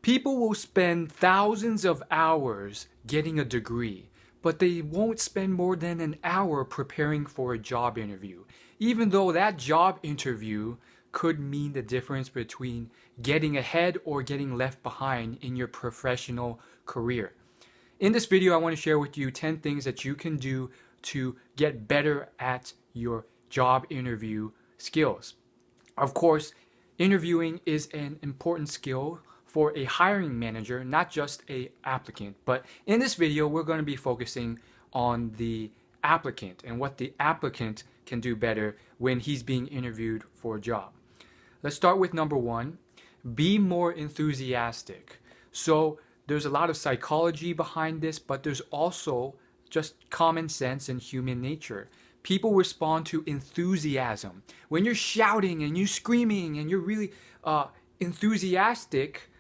People will spend thousands of hours getting a degree, but they won't spend more than an hour preparing for a job interview, even though that job interview could mean the difference between getting ahead or getting left behind in your professional career. In this video, I want to share with you 10 things that you can do to get better at your job interview skills. Of course, interviewing is an important skill for a hiring manager, not just an applicant. But in this video, we're going to be focusing on the applicant and what the applicant can do better when he's being interviewed for a job. Let's start with number one, be more enthusiastic. So there's a lot of psychology behind this, but there's also just common sense and human nature. People respond to enthusiasm. When you're shouting and you're screaming and you're really enthusiastic,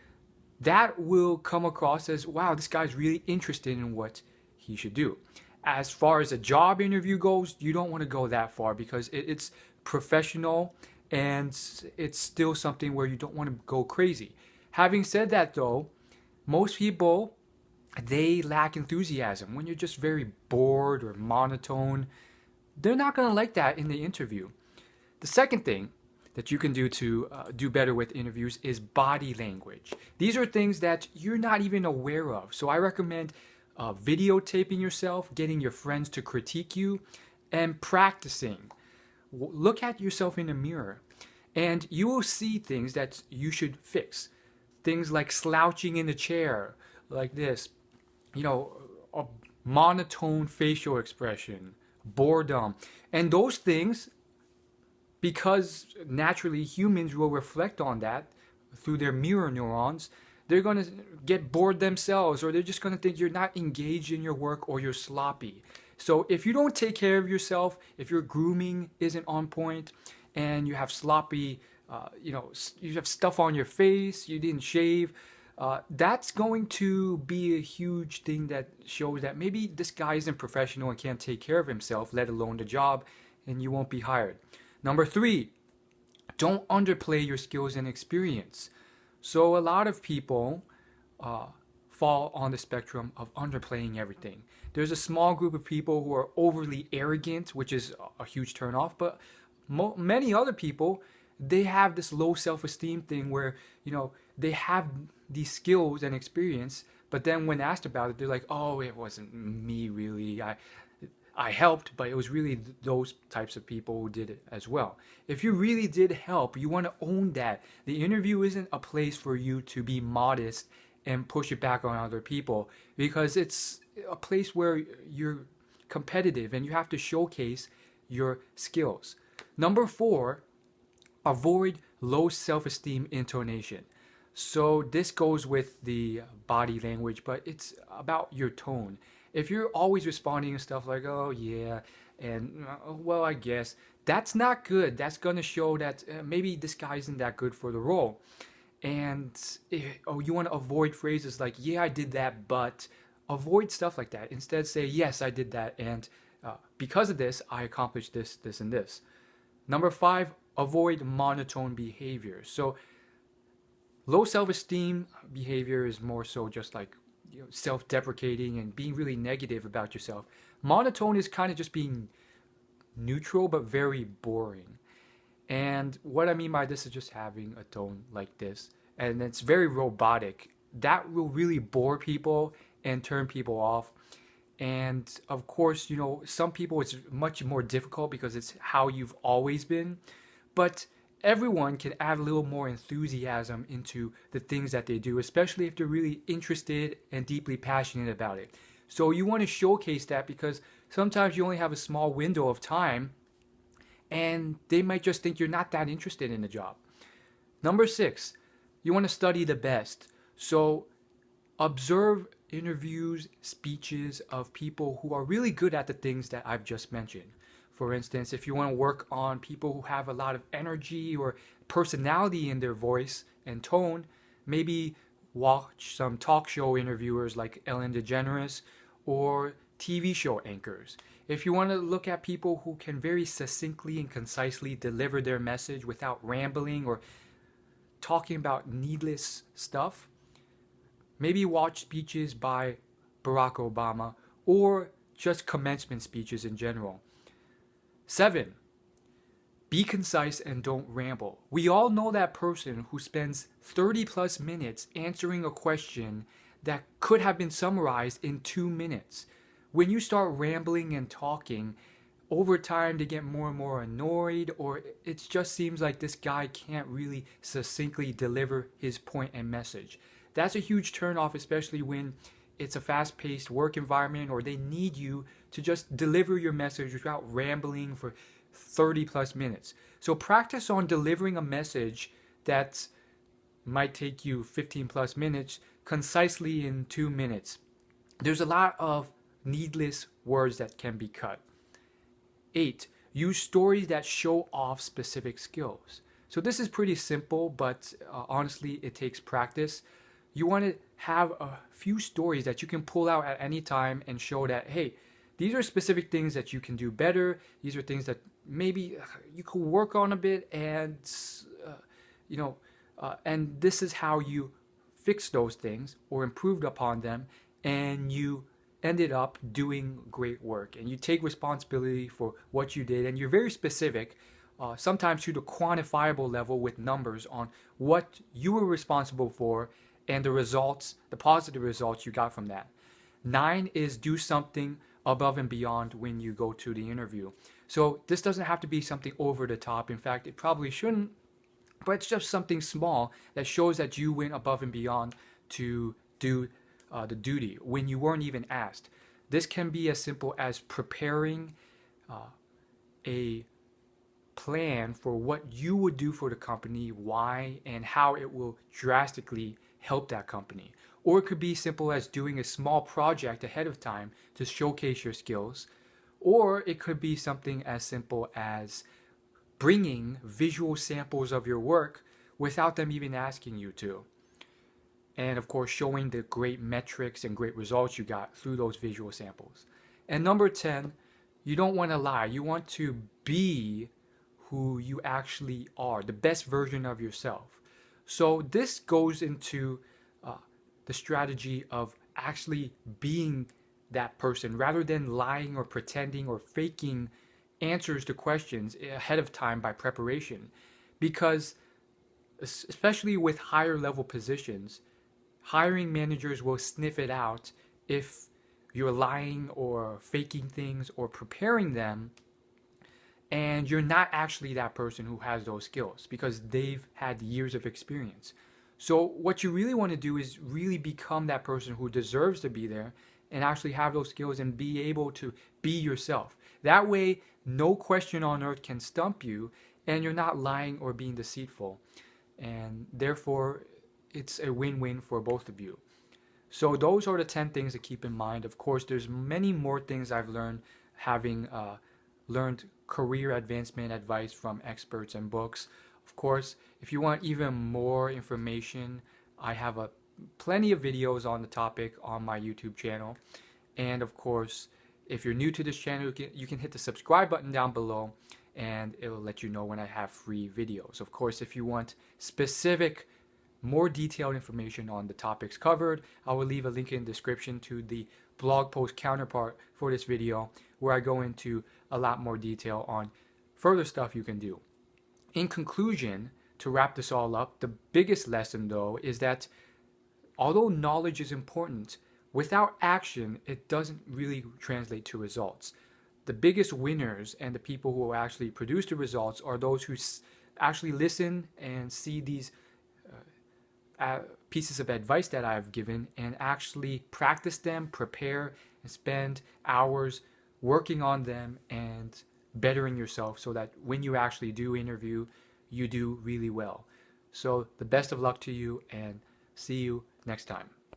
that will come across as, wow, this guy's really interested in what he should do. As far as a job interview goes, you don't want to go that far because it's professional and it's still something where you don't want to go crazy. Having said that though, most people, they lack enthusiasm. When you're just very bored or monotone, they're not going to like that in the interview. The second thing that you can do to do better with interviews is body language. These are things that you're not even aware of. So I recommend videotaping yourself, getting your friends to critique you, and practicing. Look at yourself in the mirror, and you will see things that you should fix. Things like slouching in the chair, like this, a monotone facial expression, boredom, and those things, because naturally humans will reflect on that through their mirror neurons, they're going to get bored themselves, or they're just going to think you're not engaged in your work or you're sloppy. So if you don't take care of yourself, if your grooming isn't on point and you have sloppy, you have stuff on your face, you didn't shave, that's going to be a huge thing that shows that maybe this guy isn't professional and can't take care of himself, let alone the job, and you won't be hired. Number three, don't underplay your skills and experience. So a lot of people fall on the spectrum of underplaying everything. There's a small group of people who are overly arrogant, which is a huge turnoff, but many other people, they have this low self-esteem thing where, they have these skills and experience, but then when asked about it, they're like, oh, it wasn't me really. I helped, but it was really those types of people who did it as well. If you really did help, you want to own that. The interview isn't a place for you to be modest and push it back on other people, because it's a place where you're competitive and you have to showcase your skills. Number four, avoid low self-esteem intonation. So this goes with the body language, but it's about your tone. If you're always responding to stuff like, oh yeah, and well, I guess, that's not good. That's going to show that maybe this guy isn't that good for the role. And you want to avoid phrases like, yeah, I did that, but avoid stuff like that. Instead say, yes, I did that, and because of this, I accomplished this, this, and this. Number five, avoid monotone behavior. So low self-esteem behavior is more so just like self-deprecating and being really negative about yourself. Monotone is kind of just being neutral but very boring. And what I mean by this is just having a tone like this, and it's very robotic. That will really bore people and turn people off. And of course, some people it's much more difficult because it's how you've always been, but everyone can add a little more enthusiasm into the things that they do, especially if they're really interested and deeply passionate about it. So you want to showcase that, because sometimes you only have a small window of time and they might just think you're not that interested in the job. Number six, you want to study the best. So observe interviews, speeches of people who are really good at the things that I've just mentioned. For instance, if you want to work on people who have a lot of energy or personality in their voice and tone, maybe watch some talk show interviewers like Ellen DeGeneres or TV show anchors. If you want to look at people who can very succinctly and concisely deliver their message without rambling or talking about needless stuff, Maybe watch speeches by Barack Obama or just commencement speeches in general. 7. Be concise and don't ramble. We all know that person who spends 30 plus minutes answering a question that could have been summarized in 2 minutes. When you start rambling and talking, over time they get more and more annoyed, or it just seems like this guy can't really succinctly deliver his point and message. That's a huge turnoff, especially when it's a fast-paced work environment or they need you to just deliver your message without rambling for 30 plus minutes. So practice on delivering a message that might take you 15 plus minutes concisely in 2 minutes. There's a lot of needless words that can be cut. 8. Use stories that show off specific skills. So this is pretty simple, but honestly, it takes practice. You want to have a few stories that you can pull out at any time and show that, hey, these are specific things that you can do better. These are things that maybe you could work on a bit, and and this is how you fix those things or improved upon them, and you ended up doing great work, and you take responsibility for what you did, and you're very specific, sometimes to the quantifiable level with numbers on what you were responsible for and the results, the positive results you got from that. 9 is do something above and beyond when you go to the interview. So this doesn't have to be something over the top. In fact, it probably shouldn't, but it's just something small that shows that you went above and beyond to do the duty when you weren't even asked. This can be as simple as preparing a plan for what you would do for the company, why, and how it will drastically help that company. Or it could be simple as doing a small project ahead of time to showcase your skills. Or it could be something as simple as bringing visual samples of your work without them even asking you to. And of course, showing the great metrics and great results you got through those visual samples. And number 10, you don't want to lie. You want to be who you actually are, the best version of yourself. So this goes into the strategy of actually being that person rather than lying or pretending or faking answers to questions ahead of time by preparation. Because especially with higher level positions, hiring managers will sniff it out if you're lying or faking things or preparing them and you're not actually that person who has those skills because they've had years of experience. So what you really want to do is really become that person who deserves to be there and actually have those skills and be able to be yourself. That way, no question on earth can stump you and you're not lying or being deceitful. And therefore, it's a win-win for both of you. So those are the 10 things to keep in mind. Of course, there's many more things I've learned having learned career advancement advice from experts and books. Of course, if you want even more information, I have plenty of videos on the topic on my YouTube channel. And of course, if you're new to this channel, you can hit the subscribe button down below and it will let you know when I have free videos. Of course, if you want specific, more detailed information on the topics covered, I will leave a link in the description to the blog post counterpart for this video where I go into a lot more detail on further stuff you can do. In conclusion, to wrap this all up, the biggest lesson though is that although knowledge is important, without action, it doesn't really translate to results. The biggest winners and the people who actually produce the results are those who actually listen and see these pieces of advice that I've given and actually practice them, prepare, and spend hours working on them and bettering yourself so that when you actually do interview, you do really well. So the best of luck to you and see you next time.